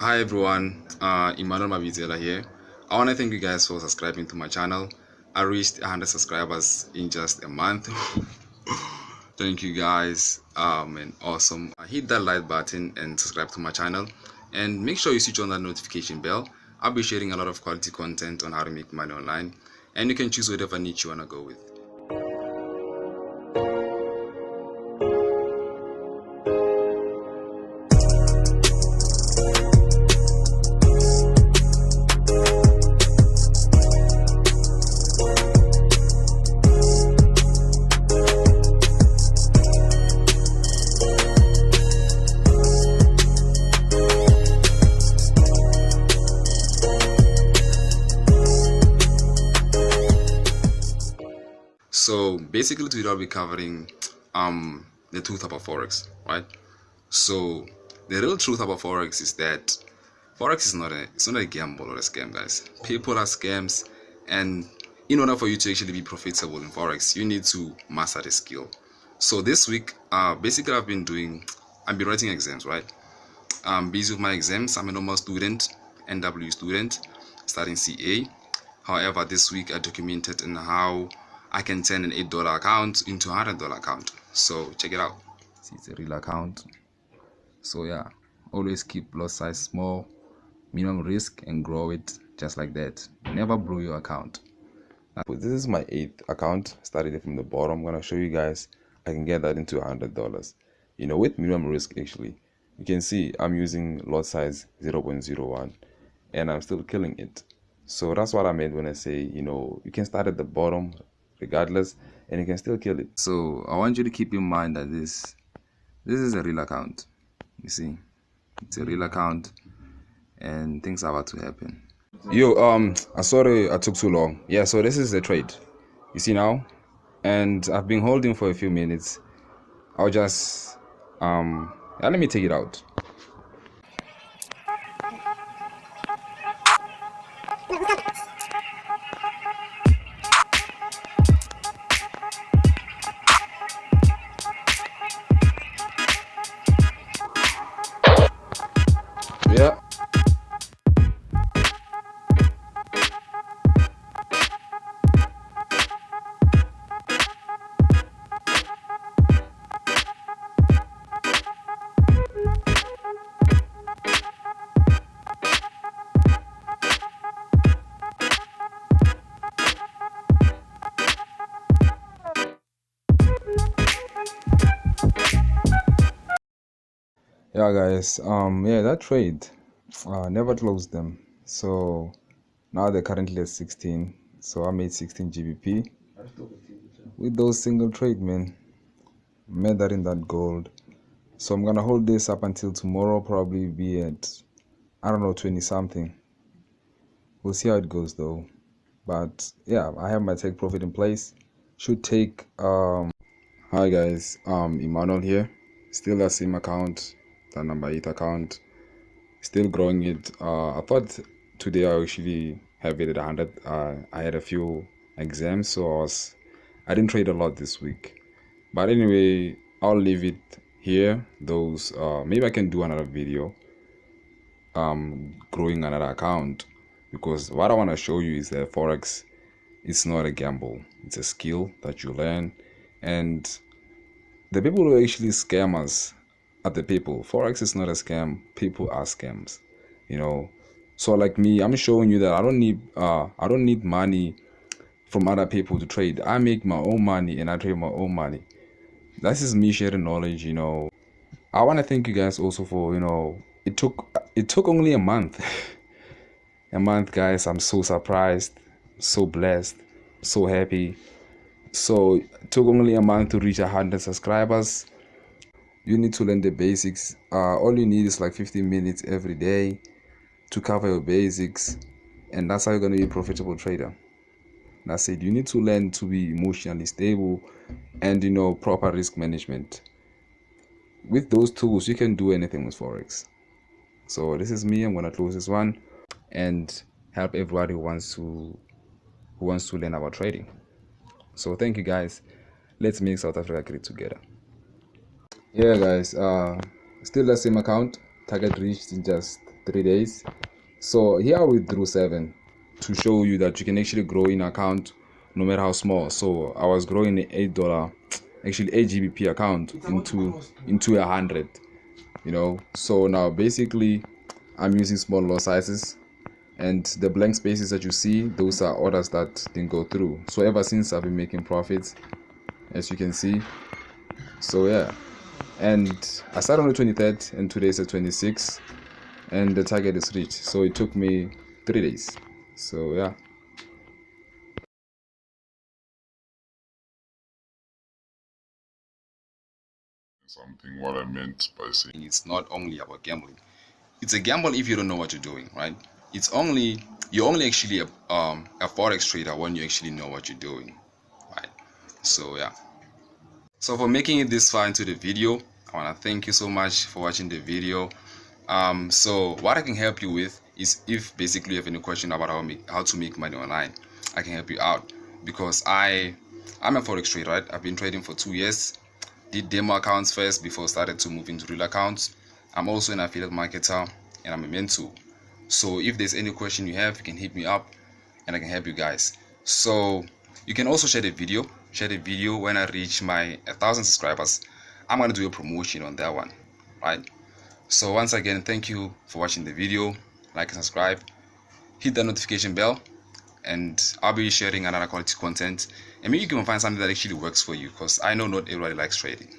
Hi everyone, Emmanuel Mabizela here. I want to thank you guys for subscribing to my channel. I reached 100 subscribers in just a month. Thank you guys, and awesome. Hit that like button and subscribe to my channel, and make sure you switch on that notification bell. I'll be sharing a lot of quality content on how to make money online, and you can choose whatever niche you want to go with. So basically today I'll be covering the truth about Forex, right? So the real truth about Forex is that Forex is not a gamble or a scam, guys. People are scams, and in order for you to actually be profitable in Forex, you need to master the skill. So this week, basically I've been writing exams, right? I'm busy with my exams. I'm a normal student, NW student, studying CA. However, this week I documented in how I can turn an $8 account into a $100 account. So check it out. See, it's a real account. So yeah, always keep lot size small, minimum risk, and grow it just like that. Never blow your account. This is my 8th account. Started it from the bottom. I'm gonna show you guys I can get that into $100. With minimum risk actually. You can see I'm using lot size 0.01, and I'm still killing it. So that's what I meant when I say, you can start at the bottom regardless, and you can still kill it. So I want you to keep in mind that this is a real account. You see, it's a real account, and things are about to happen. Yo, I'm sorry I took too long. Yeah, so this is the trade. You see now, and I've been holding for a few minutes. I'll just let me take it out. Yeah. Yeah, guys, that trade never closed them. So now they're currently at 16. So I made 16 GBP with those single trade, man. Made that in that gold. So I'm gonna hold this up until tomorrow, probably be at, I don't know, 20 something. We'll see how it goes though. But yeah, I have my take profit in place. Should take hi guys, Emmanuel here. Still that same account, the number 8 account. Still growing it. I thought today I actually have it at 100. I had a few exams, so I didn't trade a lot this week. But anyway, I'll leave it here. Those maybe I can do another video growing another account, because what I want to show you is that Forex is not a gamble. It's a skill that you learn, and the people who actually scam us are the people. Forex is not a scam. People are scams. So like me, I'm showing you that I don't need money from other people to trade. I make my own money and I trade my own money. This is me sharing knowledge. I want to thank you guys also for, it took only a month. A month, guys. I'm so surprised, so blessed, so happy. So it took only a month to reach 100 subscribers. You need to learn the basics. All you need is like 15 minutes every day to cover your basics, and that's how you're going to be a profitable trader. That's it. You need to learn to be emotionally stable and proper risk management. With those tools, you can do anything with Forex. So this is me. I'm going to close this one and help everybody who wants to learn about trading. So thank you guys. Let's make South Africa great together. Yeah guys, still the same account. Target reached in just 3 days. So here I withdrew 7 to show you that you can actually grow in account no matter how small. So I was growing an $8, actually 8 GBP account into 100, So now basically I'm using small lot sizes, and the blank spaces that you see, those are orders that didn't go through. So ever since I've been making profits, as you can see. So yeah, and I started on the 23rd and today's the 26th, and the target is reached. So it took me 3 days. So yeah. Something what I meant by saying It's not only about gambling. It's a gamble if you don't know what you're doing, right? You're only actually a forex trader when you actually know what you're doing, right? So yeah. So for making it this far into the video, I want to thank you so much for watching the video. So what I can help you with is, if basically you have any question about how to make money online, I can help you out, because I'm a forex trader, right? I've been trading for 2 years. Did demo accounts first before started to move into real accounts. I'm also an affiliate marketer, and I'm a mentor. So if there's any question you have, you can hit me up and I can help you guys. So you can also share the video. When I reach my 1,000 subscribers. I'm gonna do a promotion on that one, right? So once again, thank you for watching the video. Like and subscribe, hit the notification bell, and I'll be sharing another quality content, and maybe you can find something that actually works for you, because I know not everybody likes trading.